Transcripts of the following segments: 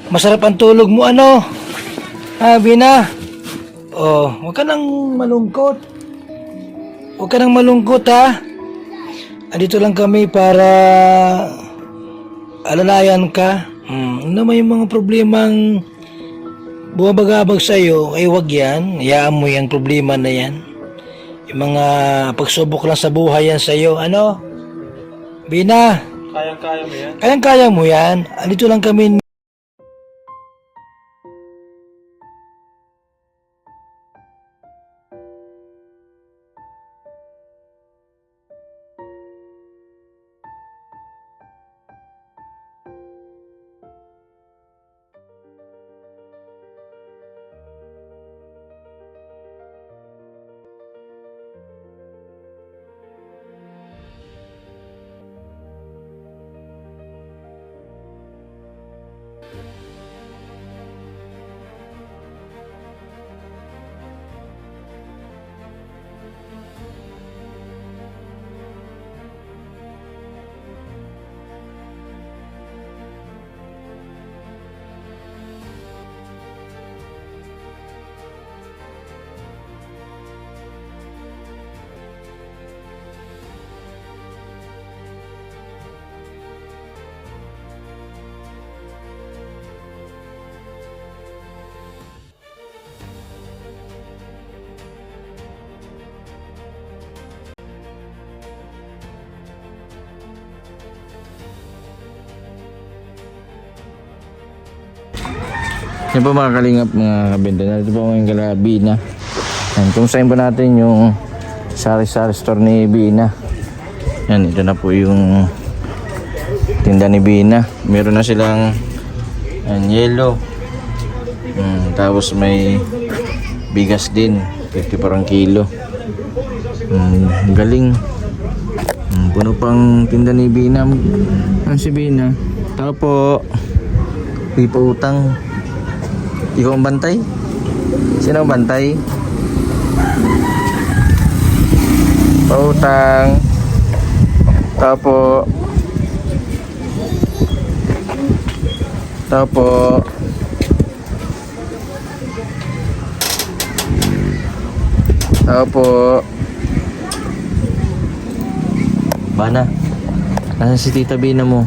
Masarap ang tulog mo, ano? Bina? Oh, huwag ka nang malungkot. Huwag ka nang malungkot, ha? Andito lang kami para alalayan ka. Ano may mga problemang bumabagabag sa'yo, ay huwag yan. Hayaan mo yung problema na yan. Yung mga pagsubok lang sa buhay yan sa'yo. Ano? Bina? Kayang-kaya mo yan? Kayang-kaya mo yan. Andito lang kami. Yan po mga kalingap, mga kabenda. Narito po ngayon kala Bina. Yan, kumustahin po natin yung sari-sari store ni Bina. Yan, ito na po yung tinda ni Bina. Meron na silang yellow. Tapos may bigas din, 50 parang kilo. Galing. Puno pang tinda ni Bina. Si Bina. Tao po. Di pa utang. Ikaw ang bantay? Sino ang bantay? Pautang. Tapo. Tapo. Tapo. Bana. Nasaan si Tita Bina mo?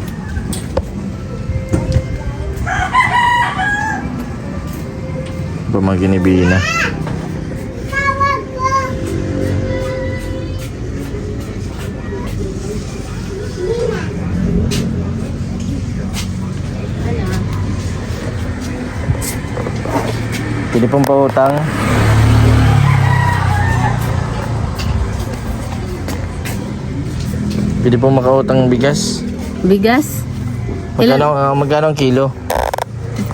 Pamangkin ni Bina. Pwede pong pautang. Pwede pong makautang bigas. Bigas? Magkano ang kilo?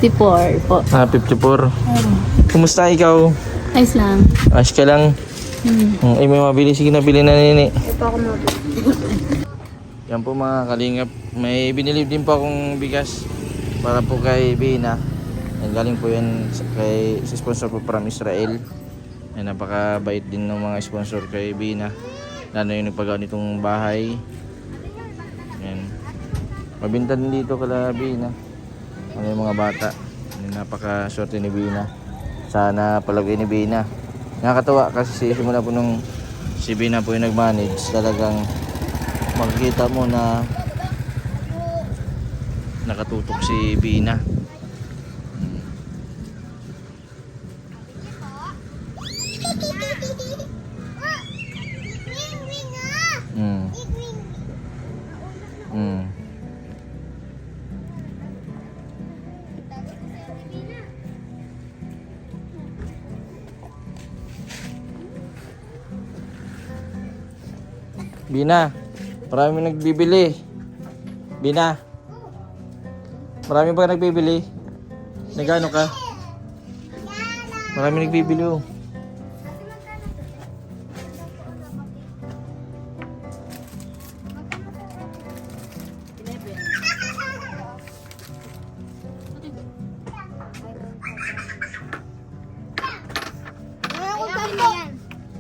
54 po. 54. Kumusta ikaw? Ayos lang. Ayos ka lang? Ay, may mabili. Sige na, bili na nini. Ito ako Yan po mga kalingap. May binili din po akong bigas para po kay Bina. Yan, galing po yan sa sponsor po from Israel. Yan, napakabait din ng mga sponsor kay Bina. Lalo yung nagpagawa nitong bahay. Yan. Mabinta din dito kala Bina. Ano yung mga bata. Napaka-swerte ni Bina. Sana palagay ni Bina. Nakakatawa kasi simula po nung si Bina po yung nag-manage, talagang makikita mo na nakatutok si Bina. Bina, marami nagbibili. Bina, marami ba nagbibili? Nagano ka? Marami nagbibili oh.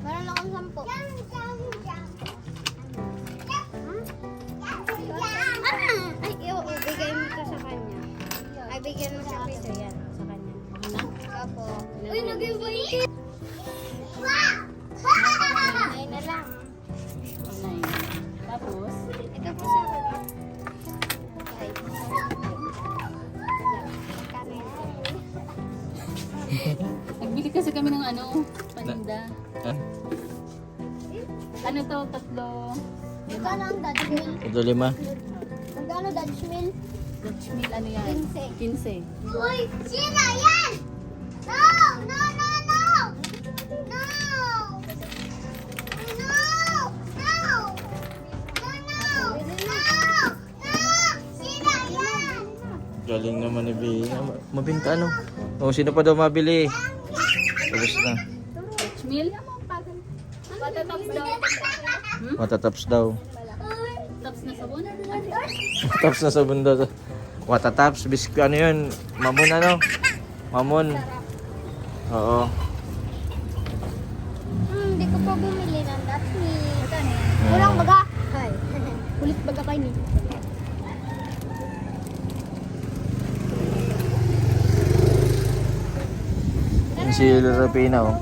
Meron akong 10. Ay, bigay mo to sa kanya. Ay, bigyan mo siya piso yan. Sa kanya. Apo. Uy, nag-invite! Ay na lang. Online. Tapos, Ito po sa akin. Okay. nagbili kasi kami ng paninda. Ha? Ano to, tatlo. Magkano ang Dutch mill? Ito 5. Magkano Dutch mill? Dutch meal, ano yan? 15. Uy! Sira yan! No! No! No! No! No! No! No! No! No! No! Sira yan! Galing naman ni Bina. Mabinta ano? O, sino pa daw mabili? Tapos na. Dutch meal? Patataps daw. Matataps daw. Taps na sabon? Taps na sa bunda. Watataps. Biscuit ano yun? Mamon ano? Mamon. Oo. Hindi ko pa bumili ng Dutch mill. Kulang baga. Hay. Kulit baga kayo ni. Yung si Rapina oh.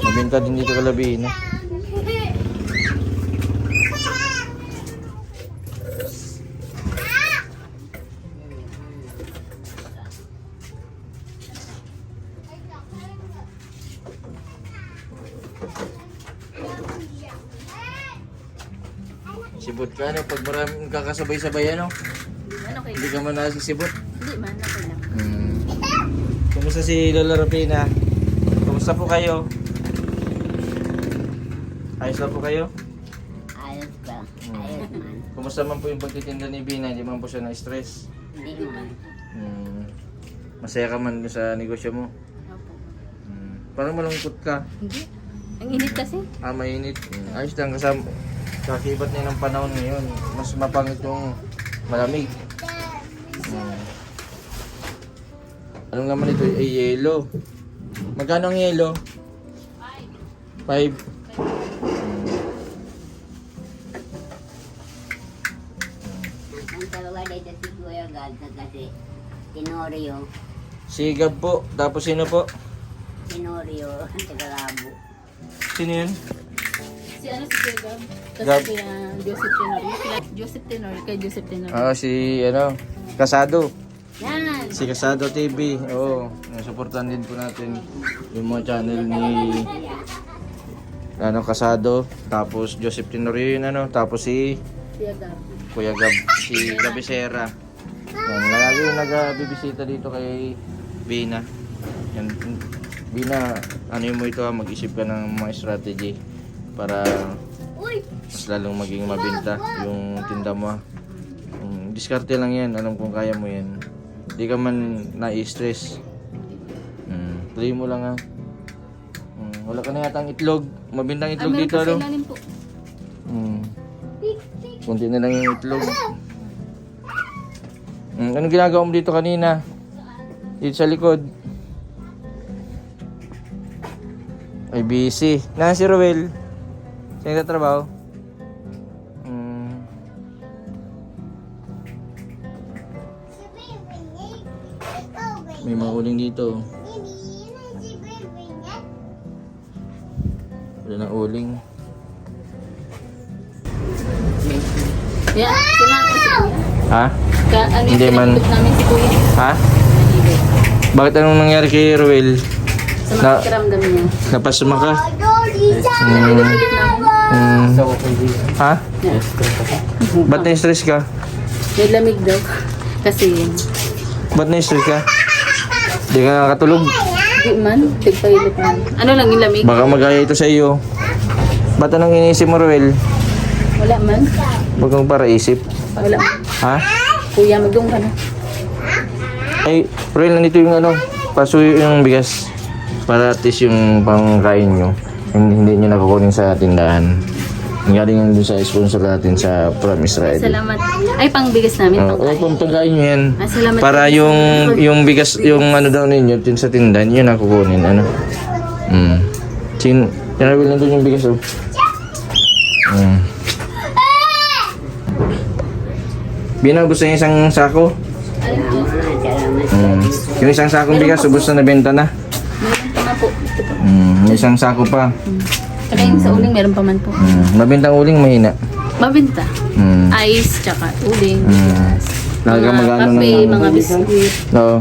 Mabinta din dito kalabina. Sibot ka ano, pag maraming kakasabay-sabay ano, Ano kayo? hindi ka man nasisibot. Hindi man, okay lang. Kumusta si Lola Rapina? Kumusta po kayo? Ayos na po kayo? Ayos ka. Hmm. Ayos man. Kumusta man po yung pagtitinda ni Bina? Hindi man po siya na-stress? Hindi man. Masaya ka man sa negosyo mo? Opo. Parang malungkot ka. Hindi. Ang init kasi. Mainit. Ayos lang kasama. Kakibat niya ng panahon ngayon. Mas mapangit yung malamig. Anong naman ito? Ay, yelo. Magkano ang yelo? 5. Ang tawag dito si Kuya Gad kasi Tenorio. Sigab po. Tapos sino po? Tenorio. Ang tagalabo. Sino yun? Si ano si Kuya Gab? Gab. Tapos kaya Joseph Tenorio. Joseph Tenorio. Kay Joseph Tenorio. Si Kasado. Yan! Si Kasado TV. Oo. Supportan din po natin yung mga channel ni Kasado. Tapos Joseph Tenorio yun Tapos si Kuya Gab. Kuya Gab, si Gabisera. Yan, lagi yung nag-bibisita dito kay Bina. Yan, Bina, ano mo ito mag-isip ka ng mga strategy para mas lalong maging mabinta yung tinda mo. Diskarte lang yan, alam kong kaya mo yan. Hindi ka man na-stress. Play mo lang ha. Wala ka na yatang itlog, mabintang itlog Meron dito pa sa ano. ilalim po. Kunti na lang yung itlog. Anong ginagawa mo dito kanina? Dito sa likod. Ay, busy. Na si Ruel. Saan nagtatrabaho? May mga uling dito. Wala na uling. Yan, sinabi si Kuya. Ha? Ano Hindi yung man. pinagtulog namin si Kuya? Ha? Manilip. Bakit anong nangyari kay Ruel? Sa mga kiramdam niya. Napasama ka? Pinagtulog namin. Ha? Ba't na-stress ka? May lamig daw. Kasi, Ba't na-stress ka? Di ka nakatulog? di man, tigpahilot man. Ano lang yung lamig? Baka magaya ito sa iyo. Ba't anong iniisip mo, Ruel? Wala man. Huwag kang para isip. Wala man. Ha? Kuya, magdung ka na. Ay, Ruel, nandito yung pasuyo yung bigas. Para at least yung pangkain nyo. Hindi nyo nakukunin sa tindahan. Galing yan dun sa sponsor natin sa From Israel. Salamat. Ay, pangbigas namin. Oo, pangkain nyo yan. Salamat. Para yung bigas, yung daw ninyo din sa tindahan, yun nakukunin. Ruel, nandun yung bigas, oh. Bina, gusto niya isang sako? Salamat. Yung isang sakong bigas, ubos na nabenta na. Meron pa man po. Ito po. May isang sako pa. Tsaka yung sa uling, meron pa man po. Mabintang uling, mahina. Mabinta. Mm. Ice, tsaka uling. Lagi ka Mga mag-ano kape, ng... mga biskuit. Oo.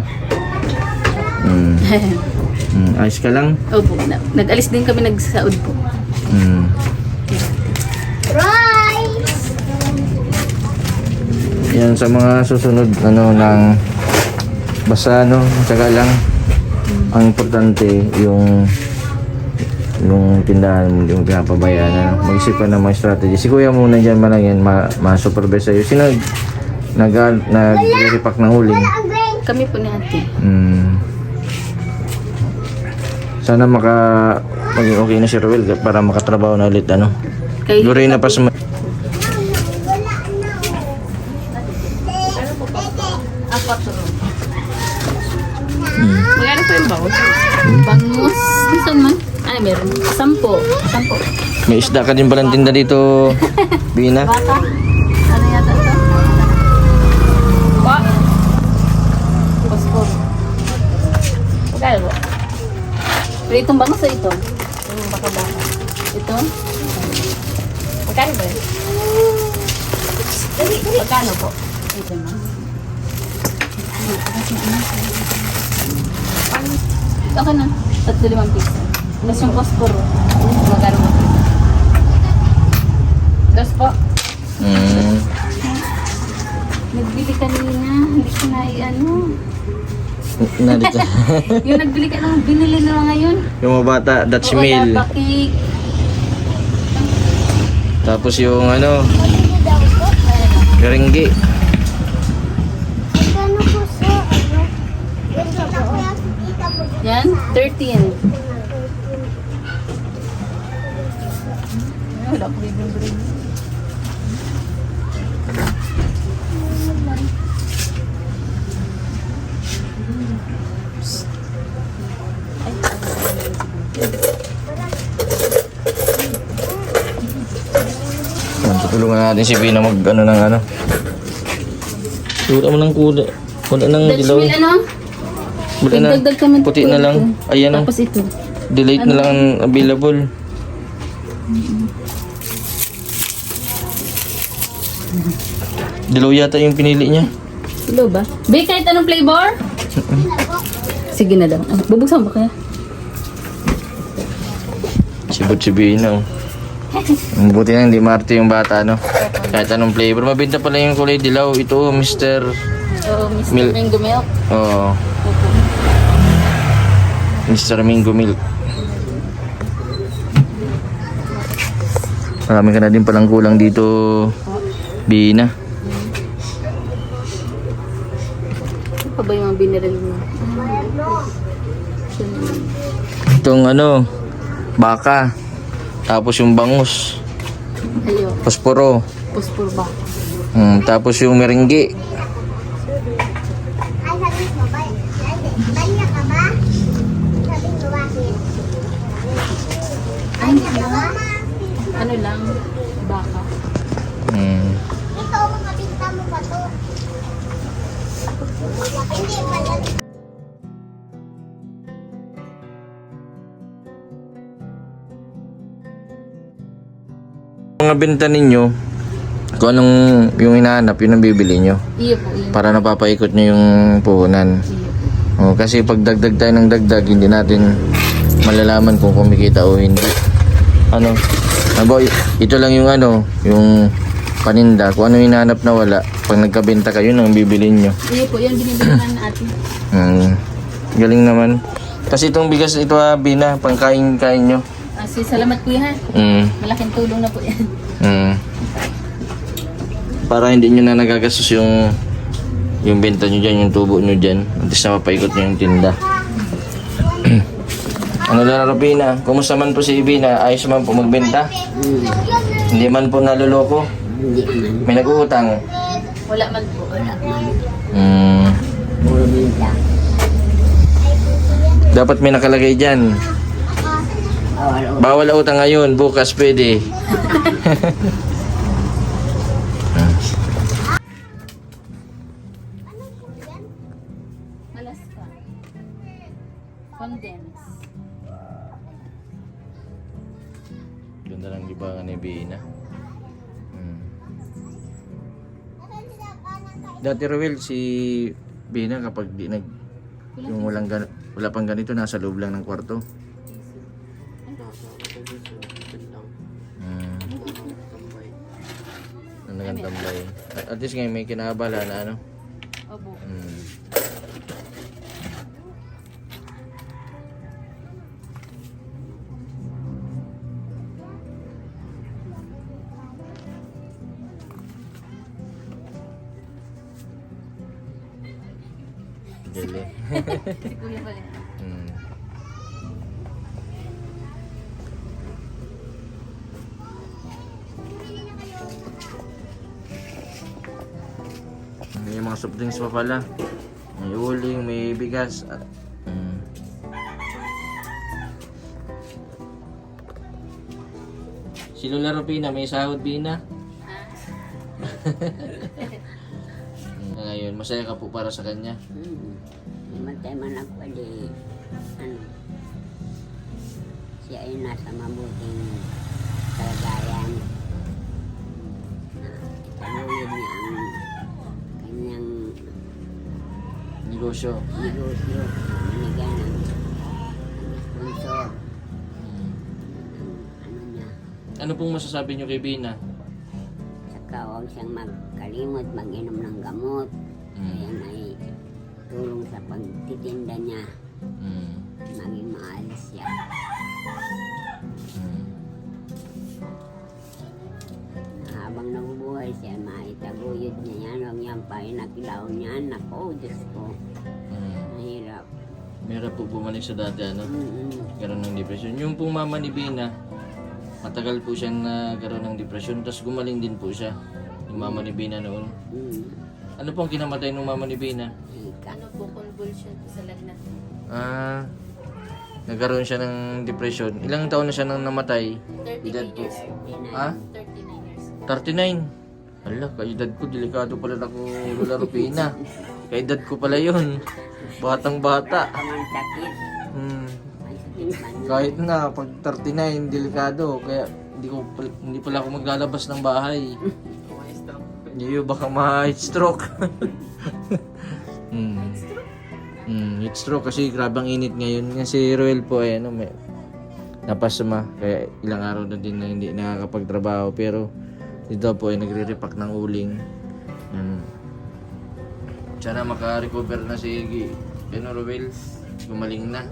Ayos ka lang? Opo, nag-alis din kami nagsaod po. Rice! Yan sa mga susunod ng basta tsaga lang. Ang importante yung tindahan mo, yung pinapabayaan mag-isip ka ng mga strategy. Si kuya muna dyan man lang yan, ma-supervise sa'yo. Sino nag-repack ng huling? Kami po ni ate. Sana maging okay na si Roel para makatrabaho na ulit Kay Guri na pa sa apat to. Magkano po yung bangus? Bangus? Saan man? Ay, meron. 10. 10. may isda ka din palang tinda dito, Bina. Bata? Ano yata ito? Ba? Pospor. Magkano po? Pero itong bangus o ito? Yung baka-baka. Ito? Magkano ba yun? Magkano po? Ito na. Okay na. 35 piso. Tapos yung posporo. Magkano po? Dos po. Nagbili kanina. Hindi ko na i-ano. Nandito. Yung nagbili ka lang, binili na lang ngayon. Yung mga bata, Dutch Oo, meal. lapakik. Tapos yung Garinggi. Magkano po sa Yan, 13. Ay, wala ko libre-libre. Tutulungan natin si Bina ng Wala mo ng kuda. Wala ng Dutch dilaw. meal, ano? Wala na. Dagdag kami Puti po na ito. lang. Ayan o. Tapos ito. Delete na lang ang available. Dilaw yata yung pinili niya. Hello ba? Be, kahit anong flavor? Sige na daw. Bubuksan ba kaya? Sibot si Bina. Ang buti na hindi marte yung bata, Kahit anong flavor. Mabenta pala yung kulay dilaw. Ito, Mr. Oo, Mr. Milk. Mango Milk. Oo. Mr. Mango Milk. Marami ka na din palang kulang dito, Bina. Ano pa ba yung mga biniril mo? Itong baka. Tapos yung bangus. Ayo, Posporo. puspur ba? Tapos yung merengue. Ay, sabi mo, banya ka ba? Sabi mo, bakit? Ay, hindi lang. Ano lang? Baka. Ito, mga pinta mo pa to. Hindi pala. Mga benta ninyo, kung anong yung hinahanap, yun ang bibili nyo. Iyo po, iyo. Para napapaikot nyo yung puhunan. Kasi pag dagdag tayo ng dagdag, hindi natin malalaman kung kumikita o hindi. Ito lang yung yung paninda. Kung ano hinahanap na wala, pag nagkabenta kayo, yun ang bibili nyo. Iyo po, yan binibilihan natin. Galing naman. Kasi itong bigas ito, Bina, pangkain-kain nyo. Salamat po yan. Malaking tulong na po yan. Para hindi nyo na nagagastos yung benta nyo dyan, yung tubo nyo dyan. At least napapaikot nyo yung tinda. Ano na Bina? Kumusta man po si Bina? Ayos man po magbenta? Hindi man po naluloko? Hindi man. May nag-uutang? Wala man po. Puro minta. Dapat may nakalagay dyan. Bawal. Bawal utang ngayon, bukas pwede. bigas pa. Condense. Ganda ng libangan ni Bina. Dati Roel, si Bina kapag di nag yung wala pang ganito, nasa loob lang ng kwarto. Nagandambay. At least ngayon may kinabala na ano. Obo. Dili. Si Kuya pala. May mga soft drinks pa pala. May uling, may bigas. Si Lola Rupina, may sahod Bina. Ngayon, masaya ka po para sa kanya. Matay man ako di, siya ay nasa mabuting kalagayan. Itaguyod niya ang kanyang Negosyo. negosyo. Binigyan ng sponsor. Ano niya. Ano pong masasabi niyo kay Bina? Saka huwag siyang magkalimot, mag-inom ng gamot. Ayan ay tulong sa pagtitinda niya. Maging maalis siya. Habang nabubuhay siya, maitaguyod niya yan. Huwag niyang painakilaw niyan. Naku, Diyos ko. Mahirap. Meron po bumalik sa dati, ano? Karoon ng depression. Yung pong mama ni Bina, matagal po siyang nagkaroon ng depression, tapos gumaling din po siya. Yung mama ni Bina noon. Ano pong kinamatay ng mama ni Bina? Ano po, convulsion po sa lagnat. Nagkaroon siya ng depression. Ilang taon na siya nang namatay? 39 Edad po. years. Ha? 39 years. 39. Hala, kaedad ko. Delikado pala ako, Lola Rupina. Kaedad ko pala yun. Batang bata. Kamang sakit. May sakit man. Kahit na, pag 39, delikado. Kaya hindi pala ako maglalabas ng bahay. Hindi baka ma-heat stroke. Heat stroke kasi grabang init ngayon. Nga si Roel po ay may napasama. Kaya ilang araw na din na hindi nakakapagtrabaho. Pero dito po ay nagre-repack ng uling. Sana maka-recover na si Roel. Gumaling na.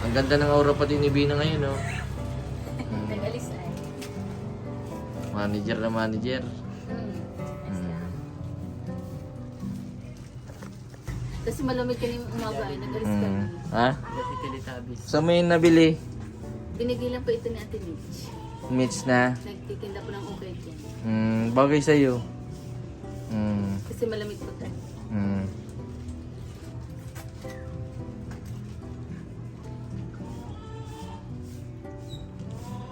Ang ganda ng aura pati ni Bina ngayon, no? Nag-alis na. Manager na manager. Kasi malamig ka na yung umaga ay nag-alis ka na. Ha? Sa may nabili? Binigilan po ito ni Ate Mitch. Mitch na. Nagtitinda po ng ukay dyan. Bagay sa'yo. Kasi malamig po tayo.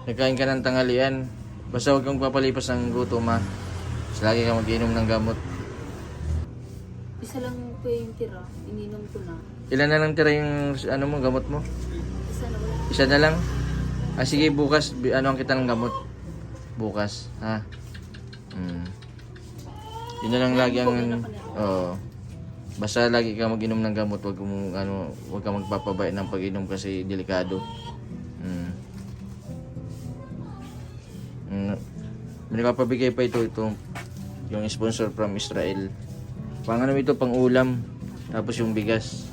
Nagkain ka ng tanghalian. Basta huwag kang papalipas ng gutom, ha. Basta lagi kang mag-inom ng gamot. Isa lang po yung tira. Ininom ko na. Ilan na lang tira yung gamot mo? Isa na wala. Isa na lang? Sige, bukas, ang kita ng gamot? Bukas, ha? Yun na lang lagi ang... Oo. Basta lagi ka mag-inom ng gamot, huwag ka magpapabay ng pag-inom kasi delikado. May nakapabigay pa ito, yung sponsor from Israel. Pang ito, pang ulam. Tapos yung bigas.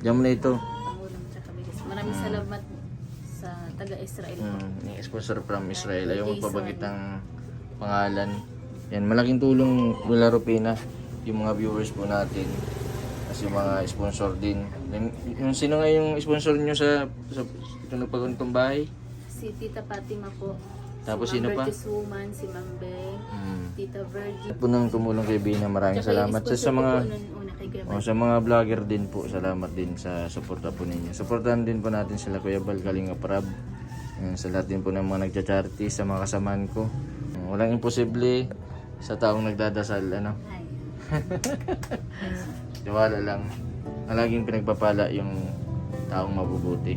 Diyan mo na ito. Pangulam tsaka bigas. Maraming salamat sa taga-Israel po. Yung sponsor from Israel. Ayaw magpabanggit ng pangalan. Yan, malaking tulong Lola Rupina. Yung mga viewers po natin. Kasi yung mga sponsor din. Yung sino nga yung sponsor nyo sa ito nagpaguntong bahay? Si Tita Fatima po. Tapos si sino pa? Bertis Woman, si Ma'am Beng, Tita Virgin. Po nang tumulong kay Bina, maraming salamat. Sa mga sa mga vlogger din po, salamat din sa suporta po ninyo. Suportahan din po natin sila Kuya Bal, Kalinga Prab. Sa lahat din po ng mga nagcha-charity, sa mga kasamahan ko. Walang imposible sa taong nagdadasal, ano. Ay. Tiwala lang. Na laging pinagpapala yung taong mabubuti.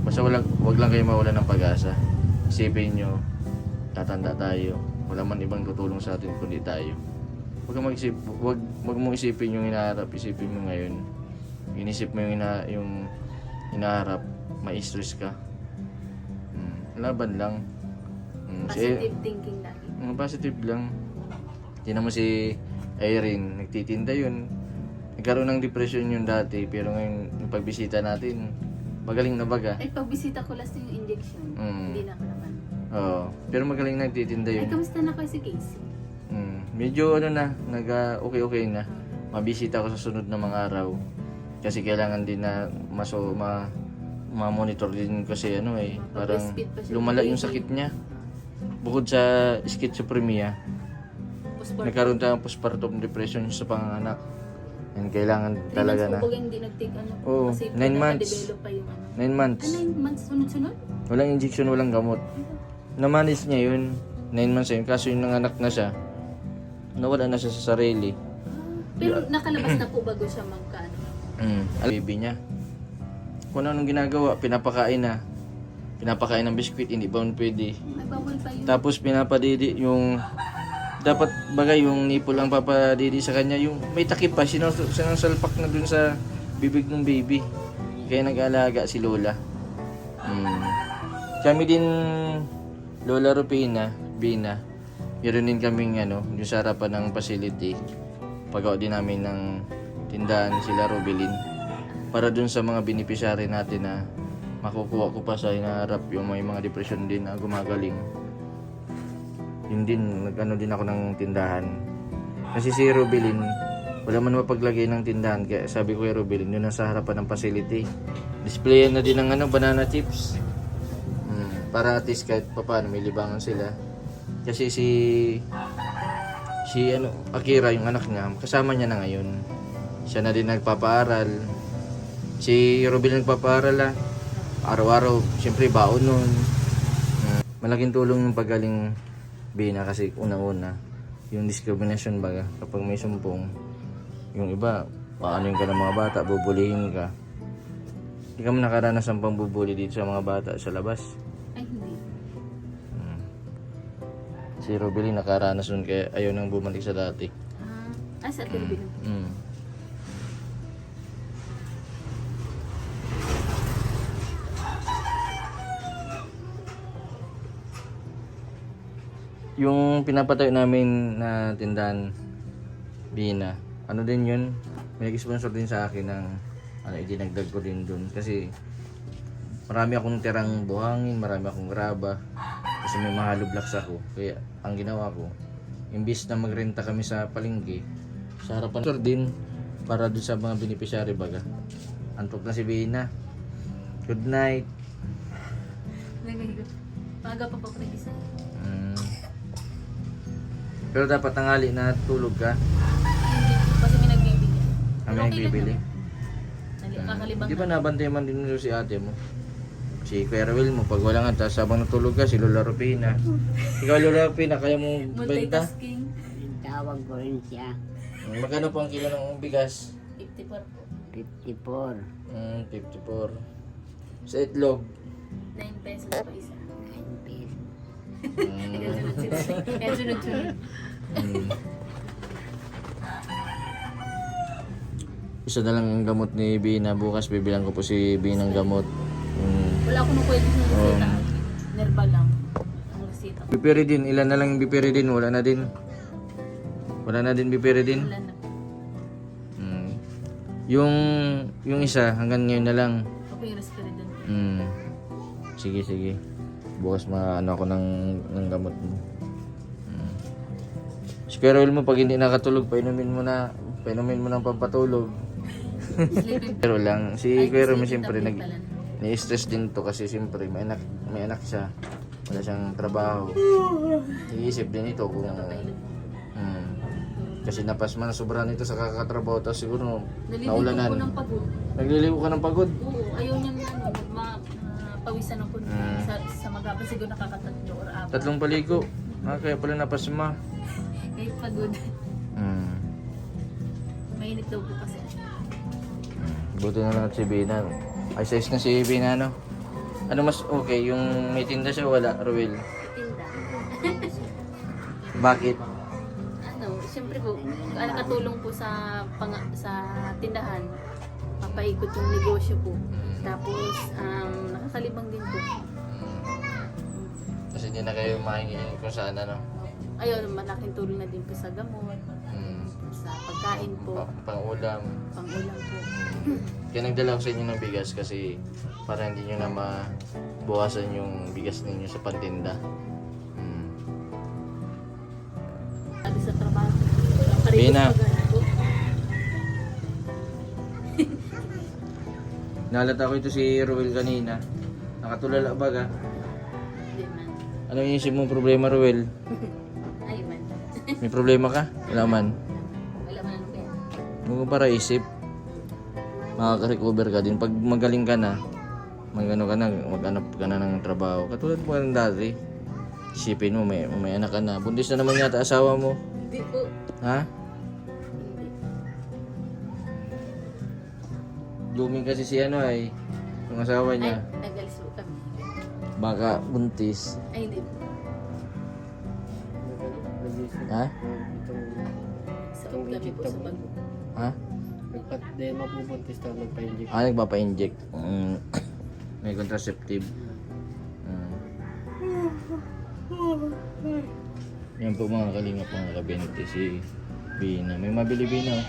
Basta wag lang kayo mawalan ng pag-asa. Isipin nyo, tatanda tayo. Wala man ibang tutulong sa atin kundi tayo. Wag mo isipin yung hinaharap, isipin mo ngayon. Inisip mo yung hinaharap, ma-stress ka. Laban lang. Positive thinking lagi. Positive lang. Tingnan mo si Irene, nagtitinda yun. Nagkaroon ng depression yun dati, pero ngayon, yung pagbisita natin, magaling na baga. Ay, pagbisita ko last yung injection. Hindi na ako naman. Oo, pero magaling nagtitinda Ay, yun. kamusta na kayo si Casey? Medyo okay na. Mabisita ako sa sunod na mga araw. Kasi kailangan din na ma-monitor din kasi parang Mag-breastfeed pa siya. lumala yung sakit niya. Bukod sa schizophrenia, Postpartum. nagkaroon tayo ng postpartum depression sa panganganak. And kailangan talaga na. Kumbaga hindi nag-take Oo, kasi 9 months. develop pa yung 9 months. 9 months sunod-sunod? Walang injection, walang gamot. Namanage niya yun. 9 months yun. Kaso yung nanganak na siya, nawala na siya sa sarili. Pero nakalabas na po bago siya magkaano. Baby niya. Kung anong ginagawa, pinapakain na. Pinapakain ng biskwit, hindi ba pwede. Ay, bawal pa yun. Tapos pinapadidi yung dapat bagay yung nipple lang papadidi sa kanya, yung may takip pa, sinasalpak na dun sa bibig ng baby. Kaya nag-alaga si Lola. Kami din, Lola Rupina, Bina, meron din kaming yung sa harapan ng facility. Pagawa din namin ng tindahan sila Robilin. Para dun sa mga beneficiary natin na makukuha ko pa sa hinaharap yung may mga depression din na gumagaling. Yun din, nag-ano din ako ng tindahan. Kasi si Robilin, wala man mapaglagay ng tindahan. Kaya sabi ko kay Robilin, yun nasa harapan ng facility. Displayan na din ng banana chips. Para at least kahit papaano may libangan sila. Kasi si Akira, yung anak niya, kasama niya na ngayon. Siya na din nagpapaaral. Si Robilin nagpapaaral araw-araw, siyempre baon nun. Malaking tulong yung pagaling Bina kasi unang-una yung discrimination baga kapag may sumpong yung iba paano ka ng mga bata, bubulihin ka. Hindi ka man nakaranas ng pambubuli dito sa mga bata sa labas. Ay, hindi. Si Robilin nakaranas nun kaya ayaw nang bumalik sa dati. Sa Tilbino. Yung pinapatayo namin na tindahan Bina, ano din yun, may nag-sponsor din sa akin ng idinagdag ko din dun kasi marami akong tirang buhangin, marami akong graba kasi may mga hollow blocks ako. Kaya ang ginawa ko, imbis na magrenta kami sa palengke, sa harapan sponsor din para dun sa mga beneficiary baga. Antok na si Bina. Good night. Paga pa po isa. Pero dapat tanghali na tulog ka. Hindi. Kasi may nagbibigay. Kami nagbibili. Kakalibang Di ba nabantay man din mo si ate mo? Si Kuya Ruel mo, pag wala nga, tapos habang natulog ka, si Lola Rupina. Ikaw Lola Rupina, kaya mong benta? multitasking. Tawag ko rin siya. Magkano po ang kilo ng bigas? 54 po. 54. 54. Sa itlog? 9 pesos pa isa. 9 pesos. Kaya sunod-sunod. Isa na lang ang gamot ni Bina. Bukas bibilang ko po si Bina ng gamot. Wala ko nung pwede ng resita. Nerba lang. Ang resita. Bipiridin, ilan na lang yung bipiridin? Wala na din. Wala na din bipiridin. Wala na. Yung isa, hanggang ngayon na lang. Okay, Risperidon. Sige. Bukas maano ako ng gamot mo. Si Kuya Raul mo, pag hindi nakatulog, painumin mo ng pampatulog. Pero lang, si Kuya Raul mo siyempre ni-stress din to kasi siyempre may anak siya. Wala siyang trabaho. Iisip din ito kung kasi napasman na sobrahan ito sa kakatrabaho tapos siguro naulanan. Naliligo ko ng pagod. Nagliligo ka ng pagod? Oo, ayaw niya pawisan ako sa magabang siguro nakakatatlo or 4. 3 paligo. Kaya pala napasma. Kahit pagod. Mainit daw po kasi. Buti na lang at si Bina. Ay, size na si Bina, no? Ano mas okay? Yung may tinda siya, wala, Ruel? Tinda. Bakit? Ano, siyempre po, katulong po sa tindahan. Papaikot yung negosyo po. Tapos, nakakalibang din po. Kasi hindi na kayo mahingi kung saan, ano? Ayun, malaking tulong na din po sa gamot, sa pagkain po, Pang-ulam. pang-ulam po. Kaya nagdala ko sa inyo ng bigas kasi para hindi nyo na mabuwasan yung bigas ninyo sa pantinda. Sabi sa trabaho. Bina. Pagana po. Nalata ko ito si Ruel kanina. Nakatulala baga. Hindi man. Ano yung isip mong problema, Ruel? Ay man. May problema ka? Wala man. Wala man ano kaya. Huwag mo para isip. Makaka-recover ka din. Pag magaling ka na, maghanap ka na ng trabaho. Katulad mo ka ng dati. Isipin mo, may anak ka na. Buntis na naman yata asawa mo. Hindi po. Ha? Hindi. Blooming kasi si ano ay, yung asawa Ay, niya. nagalis po kami. Baka buntis. Ay, hindi po. Ha? Sa kami po sa bago. Ha? Di mapubuntis daw nagpa-inject. Nagpapa-inject. May contraceptive. Yan po mga kalingap, mga kabente, si Bina. May mabili Bina.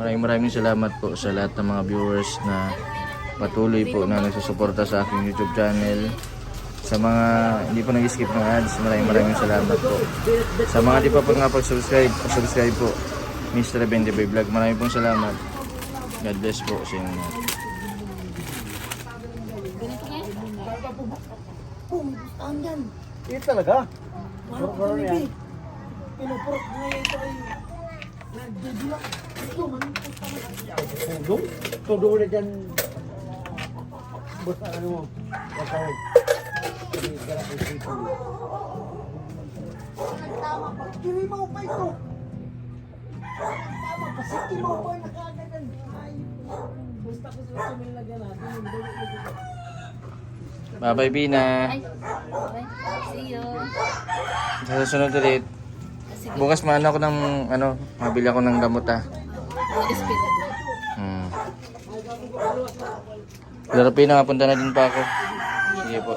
Maraming salamat po sa lahat ng mga viewers na patuloy po na nagsusuporta sa aking YouTube channel. Sa mga hindi pa nag-skip ng ads, maraming salamat po. Sa mga di pa nga subscribe po, Mr. Bendiboy Vlog, maraming pong salamat. God bless po sa inyo. Ito talaga? Tulong? Tulong na dyan. Basta ano mo? Basta tama pa. Kiri mo pa ito. Tama pa. Sige mo pa nakaganan. Basta ko sa sumilagan natin. Bye-bye Bina. Ay, bye. See you. Sa susunod ulit. Sige. Bukas maano ako ng mabili ako ng gamot ha. Mag-spin na po. Laro Pina, punta na din pa ako. Sige po.